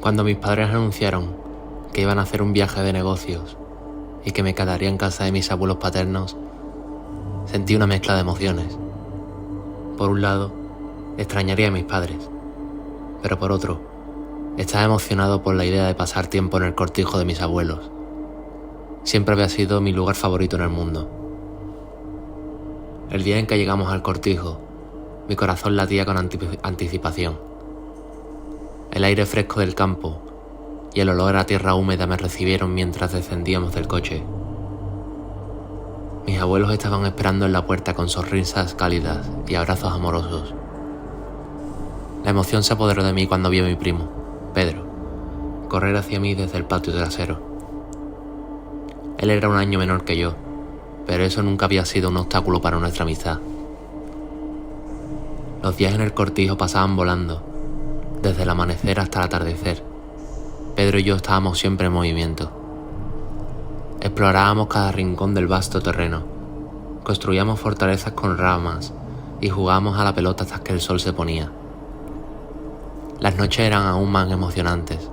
Cuando mis padres anunciaron que iban a hacer un viaje de negocios y que me quedaría en casa de mis abuelos paternos, sentí una mezcla de emociones. Por un lado, extrañaría a mis padres, pero por otro, estaba emocionado por la idea de pasar tiempo en el cortijo de mis abuelos. Siempre había sido mi lugar favorito en el mundo. El día en que llegamos al cortijo, mi corazón latía con anticipación. El aire fresco del campo y el olor a tierra húmeda me recibieron mientras descendíamos del coche. Mis abuelos estaban esperando en la puerta con sonrisas cálidas y abrazos amorosos. La emoción se apoderó de mí cuando vi a mi primo, Pedro, correr hacia mí desde el patio trasero. Él era un año menor que yo, pero eso nunca había sido un obstáculo para nuestra amistad. Los días en el cortijo pasaban volando, desde el amanecer hasta el atardecer. Pedro y yo estábamos siempre en movimiento. Explorábamos cada rincón del vasto terreno, construíamos fortalezas con ramas y jugábamos a la pelota hasta que el sol se ponía. Las noches eran aún más emocionantes,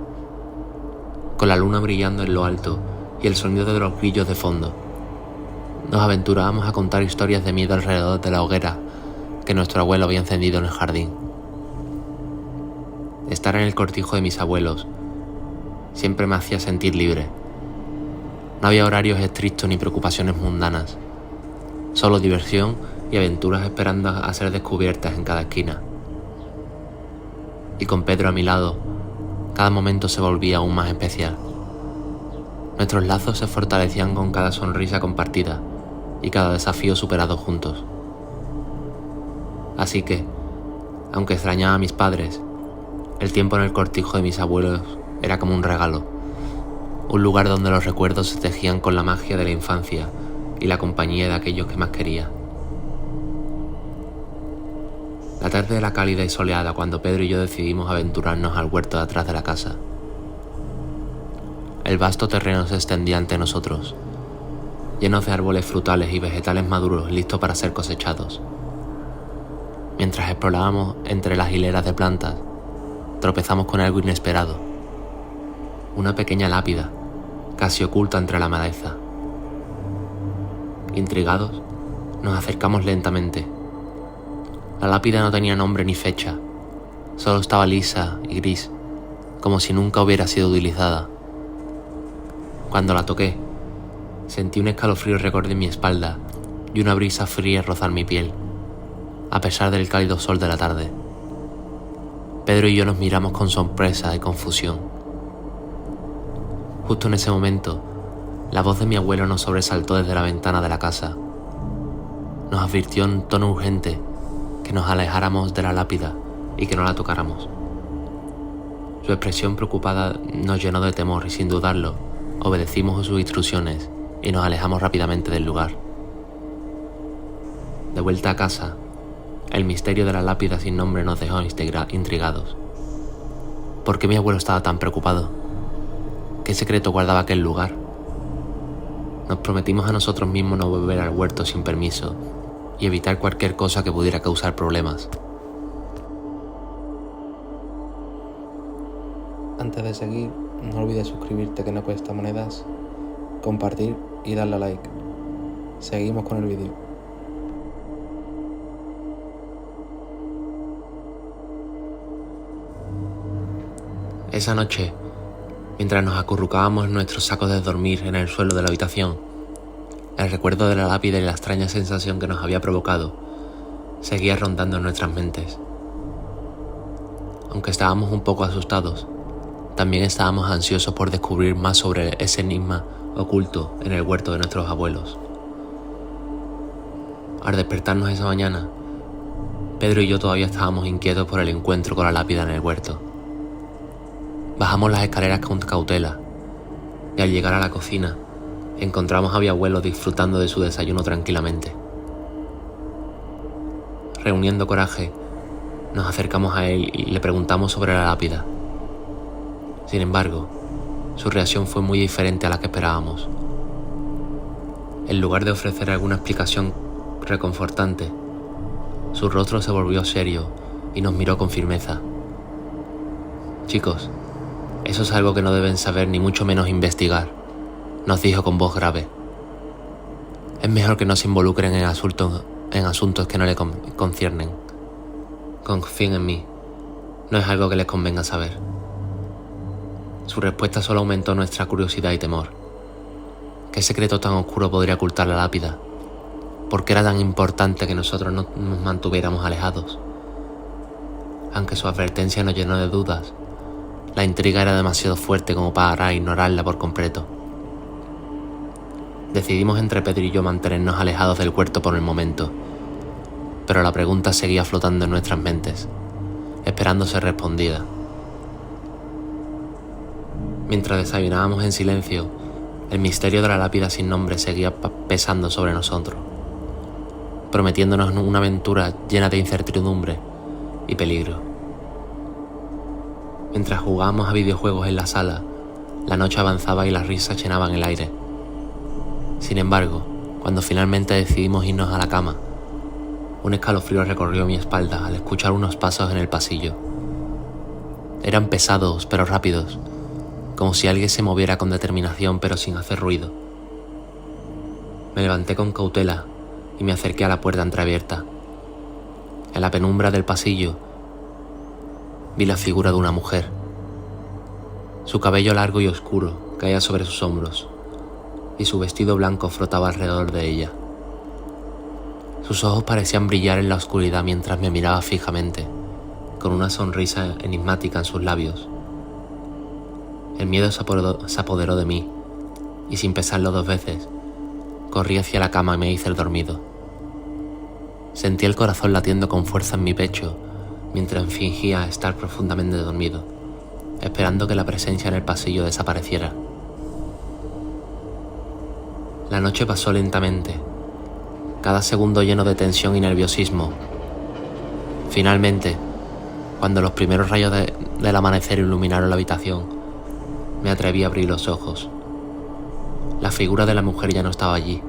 con la luna brillando en lo alto y el sonido de los grillos de fondo. Nos aventurábamos a contar historias de miedo alrededor de la hoguera que nuestro abuelo había encendido en el jardín. Estar en el cortijo de mis abuelos siempre me hacía sentir libre. No había horarios estrictos ni preocupaciones mundanas, solo diversión y aventuras esperando a ser descubiertas en cada esquina. Y con Pedro a mi lado, cada momento se volvía aún más especial. Nuestros lazos se fortalecían con cada sonrisa compartida y cada desafío superado juntos. Así que, aunque extrañaba a mis padres, el tiempo en el cortijo de mis abuelos era como un regalo, un lugar donde los recuerdos se tejían con la magia de la infancia y la compañía de aquellos que más quería. La tarde era cálida y soleada cuando Pedro y yo decidimos aventurarnos al huerto de atrás de la casa. El vasto terreno se extendía ante nosotros, llenos de árboles frutales y vegetales maduros listos para ser cosechados. Mientras explorábamos entre las hileras de plantas, tropezamos con algo inesperado. Una pequeña lápida, casi oculta entre la maleza. Intrigados, nos acercamos lentamente. La lápida no tenía nombre ni fecha, solo estaba lisa y gris, como si nunca hubiera sido utilizada. Cuando la toqué, sentí un escalofrío recorrer mi espalda y una brisa fría rozar mi piel, a pesar del cálido sol de la tarde. Pedro y yo nos miramos con sorpresa y confusión. Justo en ese momento, la voz de mi abuelo nos sobresaltó desde la ventana de la casa. Nos advirtió en tono urgente que nos alejáramos de la lápida y que no la tocáramos. Su expresión preocupada nos llenó de temor y, sin dudarlo, obedecimos sus instrucciones y nos alejamos rápidamente del lugar. De vuelta a casa, el misterio de la lápida sin nombre nos dejó intrigados. ¿Por qué mi abuelo estaba tan preocupado? ¿Qué secreto guardaba aquel lugar? Nos prometimos a nosotros mismos no volver al huerto sin permiso y evitar cualquier cosa que pudiera causar problemas. Antes de seguir, no olvides suscribirte, que no cuesta monedas, compartir y darle a like. Seguimos con el vídeo. Esa noche, mientras nos acurrucábamos en nuestros sacos de dormir en el suelo de la habitación, el recuerdo de la lápida y la extraña sensación que nos había provocado seguía rondando en nuestras mentes. Aunque estábamos un poco asustados, también estábamos ansiosos por descubrir más sobre ese enigma oculto en el huerto de nuestros abuelos. Al despertarnos esa mañana, Pedro y yo todavía estábamos inquietos por el encuentro con la lápida en el huerto. Bajamos las escaleras con cautela y al llegar a la cocina encontramos a mi abuelo disfrutando de su desayuno tranquilamente. Reuniendo coraje, nos acercamos a él y le preguntamos sobre la lápida. Sin embargo, su reacción fue muy diferente a la que esperábamos. En lugar de ofrecer alguna explicación reconfortante, su rostro se volvió serio y nos miró con firmeza. Chicos, Eso es algo que no deben saber ni mucho menos investigar, nos dijo con voz grave. Es mejor que no se involucren en asuntos que no le conciernen. Confíen en mí, no es algo que les convenga saber. Su respuesta solo aumentó nuestra curiosidad y temor. ¿Qué secreto tan oscuro podría ocultar la lápida? ¿Por qué era tan importante que nosotros no nos mantuviéramos alejados? Aunque su advertencia nos llenó de dudas, la intriga era demasiado fuerte como para ignorarla por completo. Decidimos entre Pedro y yo mantenernos alejados del huerto por el momento, pero la pregunta seguía flotando en nuestras mentes, esperando ser respondida. Mientras desayunábamos en silencio, el misterio de la lápida sin nombre seguía pesando sobre nosotros, prometiéndonos una aventura llena de incertidumbre y peligro. Mientras jugábamos a videojuegos en la sala, la noche avanzaba y las risas llenaban el aire. Sin embargo, cuando finalmente decidimos irnos a la cama, un escalofrío recorrió mi espalda al escuchar unos pasos en el pasillo. Eran pesados pero rápidos, como si alguien se moviera con determinación pero sin hacer ruido. Me levanté con cautela y me acerqué a la puerta entreabierta. En la penumbra del pasillo vi la figura de una mujer. Su cabello largo y oscuro caía sobre sus hombros y su vestido blanco flotaba alrededor de ella. Sus ojos parecían brillar en la oscuridad mientras me miraba fijamente, con una sonrisa enigmática en sus labios. El miedo se apoderó de mí y sin pensarlo dos veces, corrí hacia la cama y me hice el dormido. Sentí el corazón latiendo con fuerza en mi pecho mientras fingía estar profundamente dormido, esperando que la presencia en el pasillo desapareciera. La noche pasó lentamente, cada segundo lleno de tensión y nerviosismo. Finalmente, cuando los primeros rayos del amanecer iluminaron la habitación, me atreví a abrir los ojos. La figura de la mujer ya no estaba allí,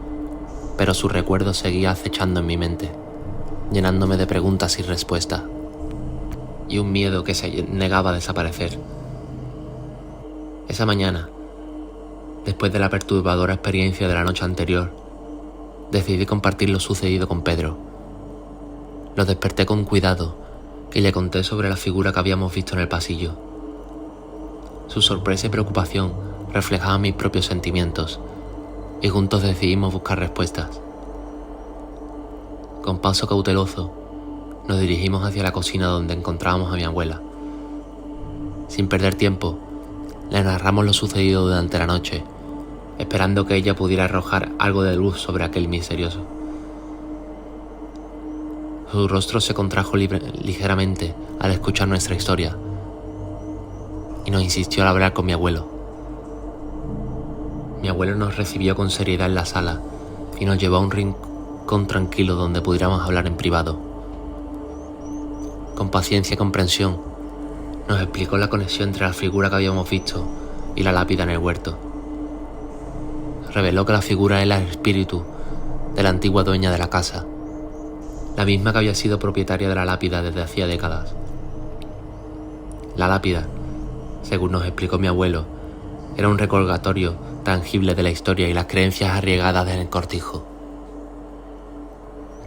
pero su recuerdo seguía acechando en mi mente, llenándome de preguntas sin respuesta, y un miedo que se negaba a desaparecer. Esa mañana, después de la perturbadora experiencia de la noche anterior, decidí compartir lo sucedido con Pedro. Lo desperté con cuidado y le conté sobre la figura que habíamos visto en el pasillo. Su sorpresa y preocupación reflejaban mis propios sentimientos, y juntos decidimos buscar respuestas. Con paso cauteloso, nos dirigimos hacia la cocina donde encontrábamos a mi abuela. Sin perder tiempo, le narramos lo sucedido durante la noche, esperando que ella pudiera arrojar algo de luz sobre aquel misterioso. Su rostro se contrajo ligeramente al escuchar nuestra historia, y nos insistió al hablar con mi abuelo. Mi abuelo nos recibió con seriedad en la sala y nos llevó a un rincón tranquilo donde pudiéramos hablar en privado. Con paciencia y comprensión, nos explicó la conexión entre la figura que habíamos visto y la lápida en el huerto. Reveló que la figura era el espíritu de la antigua dueña de la casa, la misma que había sido propietaria de la lápida desde hacía décadas. La lápida, según nos explicó mi abuelo, era un recordatorio tangible de la historia y las creencias arriesgadas en el cortijo.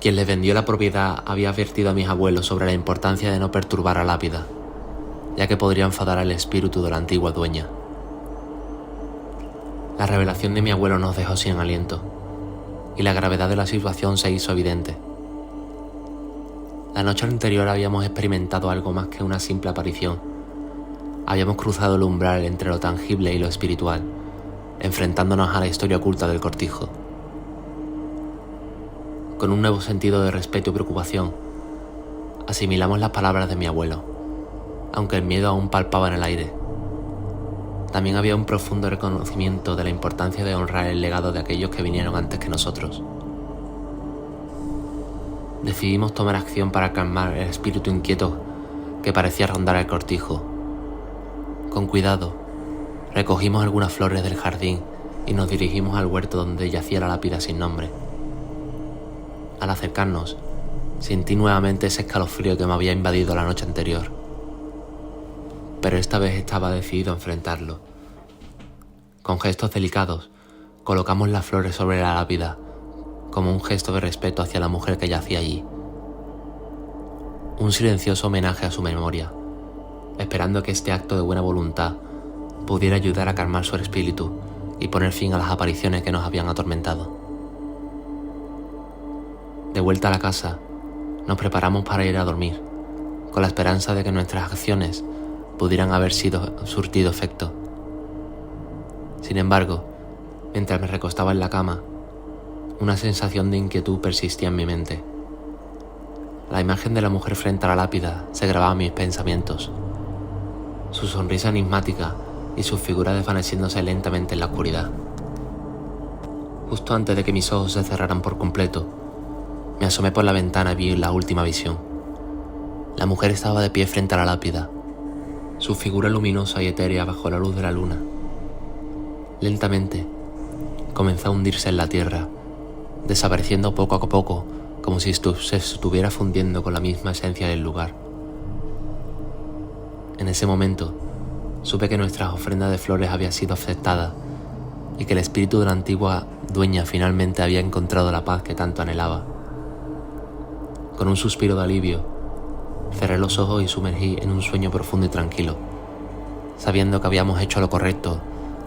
Quien les vendió la propiedad había advertido a mis abuelos sobre la importancia de no perturbar a la lápida, ya que podría enfadar al espíritu de la antigua dueña. La revelación de mi abuelo nos dejó sin aliento, y la gravedad de la situación se hizo evidente. La noche anterior habíamos experimentado algo más que una simple aparición. Habíamos cruzado el umbral entre lo tangible y lo espiritual, enfrentándonos a la historia oculta del cortijo. Con un nuevo sentido de respeto y preocupación, asimilamos las palabras de mi abuelo, aunque el miedo aún palpaba en el aire. También había un profundo reconocimiento de la importancia de honrar el legado de aquellos que vinieron antes que nosotros. Decidimos tomar acción para calmar el espíritu inquieto que parecía rondar el cortijo. Con cuidado, recogimos algunas flores del jardín y nos dirigimos al huerto donde yacía la lápida sin nombre. Al acercarnos, sentí nuevamente ese escalofrío que me había invadido la noche anterior. pero esta vez estaba decidido a enfrentarlo. Con gestos delicados, colocamos las flores sobre la lápida, como un gesto de respeto hacia la mujer que yacía allí. Un silencioso homenaje a su memoria, esperando que este acto de buena voluntad pudiera ayudar a calmar su espíritu y poner fin a las apariciones que nos habían atormentado. De vuelta a la casa, nos preparamos para ir a dormir, con la esperanza de que nuestras acciones pudieran haber surtido efecto. Sin embargo, mientras me recostaba en la cama, una sensación de inquietud persistía en mi mente. La imagen de la mujer frente a la lápida se grababa en mis pensamientos, su sonrisa enigmática y su figura desvaneciéndose lentamente en la oscuridad. Justo antes de que mis ojos se cerraran por completo, me asomé por la ventana y vi la última visión. La mujer estaba de pie frente a la lápida, su figura luminosa y etérea bajo la luz de la luna. Lentamente, comenzó a hundirse en la tierra, desapareciendo poco a poco, como si se estuviera fundiendo con la misma esencia del lugar. En ese momento, supe que nuestra ofrenda de flores había sido aceptada y que el espíritu de la antigua dueña finalmente había encontrado la paz que tanto anhelaba. Con un suspiro de alivio, cerré los ojos y sumergí en un sueño profundo y tranquilo, sabiendo que habíamos hecho lo correcto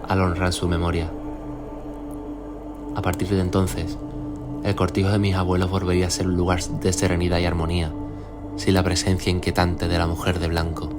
al honrar su memoria. A partir de entonces, el cortijo de mis abuelos volvería a ser un lugar de serenidad y armonía, sin la presencia inquietante de la mujer de blanco.